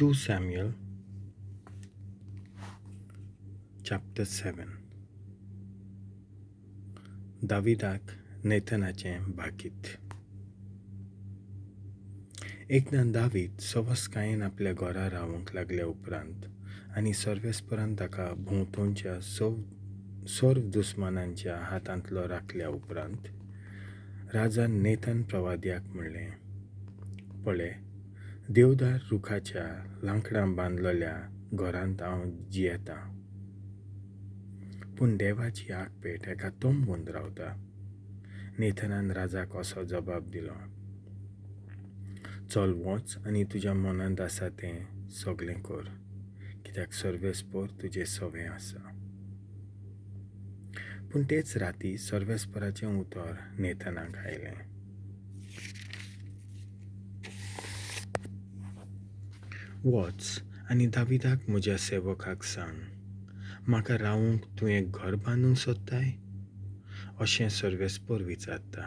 II Samuel chapter 7. Davidak Nathanachem भाकीत. एकदां दावीद सवस्कायेन आपल्या घरा रावूंक लागल्या उपरांत आनी सर्वेस्परान ताका भोंवतणच्या सर्व दुस्मानांच्या हातांतलो राखल्या उपरांत राजान नेथन पrovadiak म्हणलें, पोळे, devdar-rukhachea लांकडां bandlolea ghorant हांव jietam. पूण देवाची आर्कपेट एका tombunt रावता. नेथनान राजाक असो जबाब दिलो, चल वच आनी तुज्या मनांत आसा तें सगळें कर, कित्याक सर्वेस्पोर तुजें सवें आसा. पूण तेच राती सर्वेस्पराचें उतर नेथनाक आयलें. वच आनी दाविदाक म्हज्या सेवकाक सांग, म्हाका रावूंक तूं एक घर बांदूंक सोदताय? अशें सर्वेस्पोर विचारता.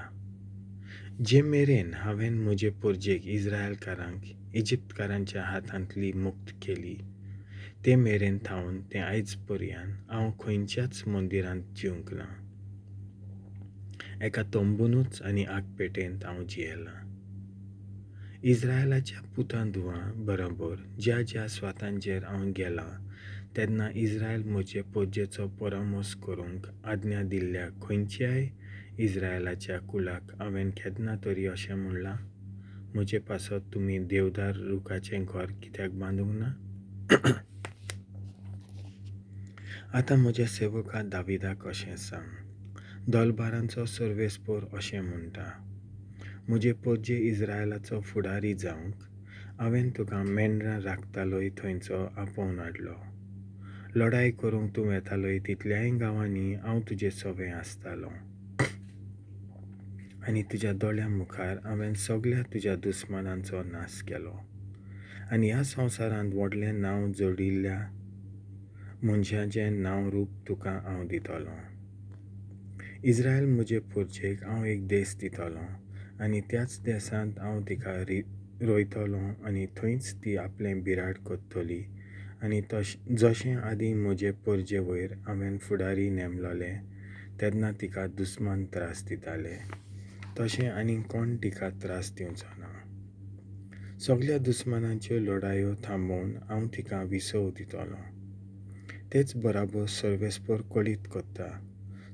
जे मेरेन हांवें म्हजे पोरजेक इस्रायलकारांक इजिप्तकारांच्या हातांतली मुक्त केली, ते मेरेन थावन तें आयज पर्यान हांव खंयच्याच मंदिरांत जिवंक ना. एका तोंबुनूच आनी आर्कपेटेंत हांव जियेलां. इस्रायलाच्या पुतांधुआं बरोबर ज्या ज्या स्वातांचेर हांव गेलां तेन्ना इस्रायल म्हजे पोरजेचो परामोस करूंक आज्ञा दिल्ल्या खंयच्याय इस्रायलाच्या कुळाक हांवें केन्ना तरी अशें म्हणलां, म्हजे पासत तुमी devdar-rukhachें घर कित्याक बांदूंक ना? आतां म्हज्या सेवका दाविदाक अशें सांग, दलबारांचो सर्वेस्पोर अशें म्हणटा, म्हजे पोरजे इस्रायलाचो फुडारी जावंक हांवें तुका मेंढरां राखतालोय थंयचो आपोवन हाडलो. लढाई करूंक तूं येतालोय तितल्याय गांवांनी हांव तुजें सवें आसतालो. आनी तुज्या दोळ्यां मुखार हांवें सगळ्या तुज्या दुस्मानांचो नाश केलो. आनी ह्या संवसारांत व्हडलें नांव जोडिल्ल्या मनशाचें नांव रूप तुका हांव दितलो. इस्रायल म्हजे पोरजेक हांव एक देश दितलो आनी त्याच देशांत हांव तिका रोयतलो आनी थंयच ती आपलें बिराड कोत्तली. आनी जशें आदीं म्हजे पोरजे वयर हांवें फुडारी नेमलोले तेन्ना तिका दुस्मान त्रास दिताले, तशें आनीक कोण तिका त्रास दिवचो ना. सगळ्या दुस्मानांच्यो लढायो थांबोवन हांव तिका विसव दितलो. तेच बराबर सर्वेस्पोर कळीत कोत्ता.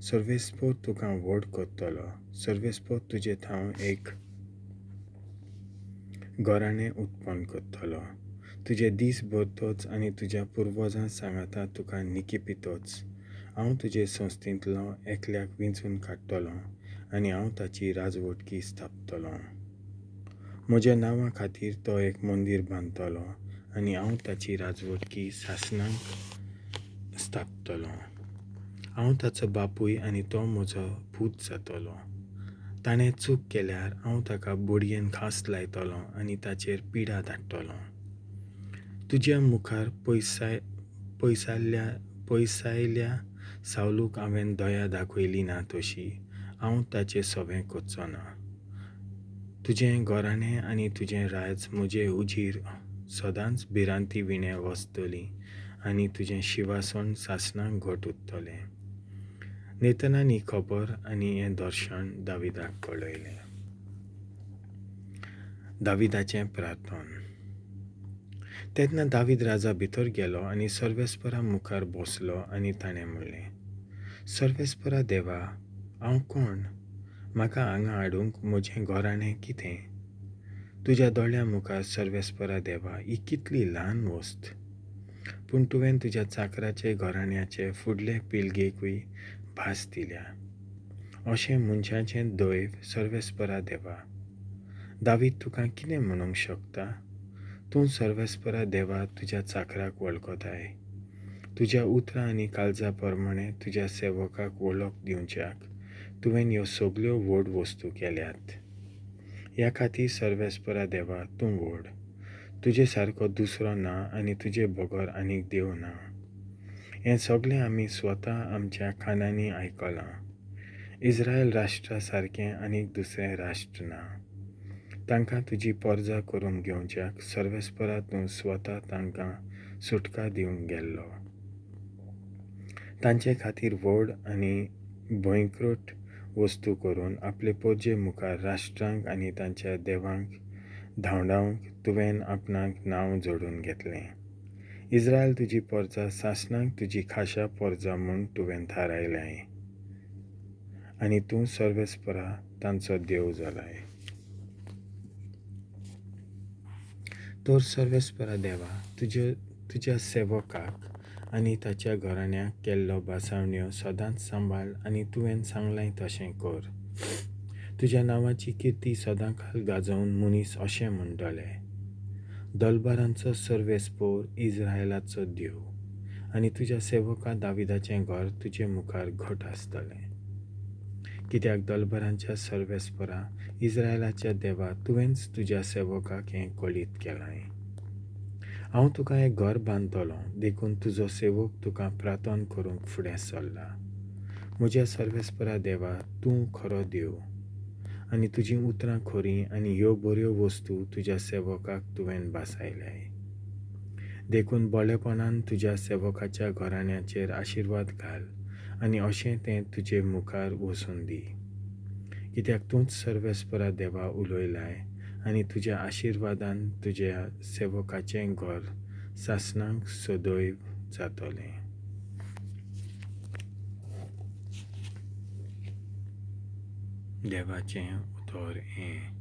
सर्वेस्पोर तुका व्हड कोत्तलो. सर्वेस्पोर तुजे थाव एक घराणें उत्पन्न कोत्तलो. तुजे दीस भरतोच आनी तुज्या पुर्वजां सांगाता तुका निकिपितोच हांव तुजे संस्थेंतलो एकल्याक विंचून काडटलो आनी हांव ताची राजवटकी स्थापतलो. म्हज्या नांवा खातीर तो एक मंदीर बांदतलो आनी हांव ताची राजवटकी सासणांक स्थापतलो. हांव ताचो बापूय आनी तो म्हजो पूत जातलो. ताणें चूक केल्यार हांव ताका बडयेन घास लायतलो आनी ताचेर पिडा धाडटलो. तुज्या मुखार पयसायल्या सावलूक हांवें दया दाखयली ना तशी हांव ताचें सवें कोच्चो ना. तुजें घराणें आनी तुजें राज म्हजे उजीर सदांच भिरांती विणें वसतली आनी तुजें शिवासन सासणांक घट उत्तलें. नेथनान ही खबर आनी हें दर्शन दाविदाक कळयलें. दाविदाचें प्रार्थन. तेन्ना दावीद राजा भितर गेलो आनी सर्वेस्परा मुखार बसलो आनी ताणें म्हणलें, सर्वेस्परा देवा, हांव कोण? म्हाका हांगा हाडूंक म्हजें घराणें कितें? तुज्या दोळ्या मुखार सर्वेस्परा देवा ही कितली ल्हान वस्त. पूण तुवें तुज्या चाकराचे घराण्याचे फुडले पिळगेकूय भास दिल्या. अशें मनशाचें दैव सर्वेस्परा देवा. दावीद तुका कितें म्हणूंक शकता? तूं सर्वेस्परा देवा तुज्या चाकराक वळखताय. तुज्या उतरां आनी काळजा प्रमाणें तुज्या सेवकाक वळख दिवच्याक तुवें ह्यो सगळ्यो व्हड वस्तू केल्यात. ह्या खातीर सर्वेस्परा देवा तूं व्हड. तुजे सारको दुसरो ना आनी तुजे बगर आनीक देव ना. हें सगळें आमी स्वता आमच्या कानांनी आयकलां. इस्रायल राष्ट्रा सारकें आनीक दुसरें राष्ट्र ना. तांकां तुजी पोरजां करून घेवच्याक सर्वेस्परा तूं स्वता तांकां सुटका दिवंक गेल्लो. तांचे खातीर व्हड आनी भयंकरूट वस्तू करून आपले पोरजे मुखार राष्ट्रांक आनी तांच्या देवांक धांवडावंक तुवें आपणाक नांव जोडून घेतलें. इस्रायल तुजी पोरजां सासणांक तुजी खाशा पोरजां म्हूण तुवें थारायल्याय आनी तूं सर्वेस्परा तांचो देव जालाय. तर सर्वेस्परा देवा, तुज्या सेवकाक आनी ताच्या घराण्याक केल्लो बासावण्यो सदांच सांबाळ आनी तुवें सांगलां तशें कर. तुज्या नांवाची किर्ती सदांकाल गाजोवन मनीस अशें म्हणटले, दलबारांचो सर्वेस्पोर इस्रायलाचो देव, आनी तुज्या सेवका दाविदाचें घर तुजे मुखार घट आसतलें. कित्याक दलबारांच्या सर्वेस्परा इस्रायलाच्या देवा तुवेंच तुज्या सेवकाक हें कळीत केलाय. हांव तुका एक घर बांदतलो, देखून तुजो सेवक तुका प्रार्थना करूंक फुडें सरला. म्हज्या सर्वेस्परा देवा, तूं खरो देव आनी तुजीं उतरां खरीं आनी ह्यो बऱ्यो वस्तू तुज्या सेवकाक तुवें बासायल्याय. देखून बोळेपणान तुज्या सेवकाच्या घराण्याचेर आशिर्वाद घाल आनी अशें तें तुजे मुखार वचून दी. कित्याक तूंच सर्वेस्परा देवा उलयलाय आनी तुज्या आशिर्वादान तुज्या सेवकाचें घर सासणांक सदैव जातलें. देवाचें उतर हें.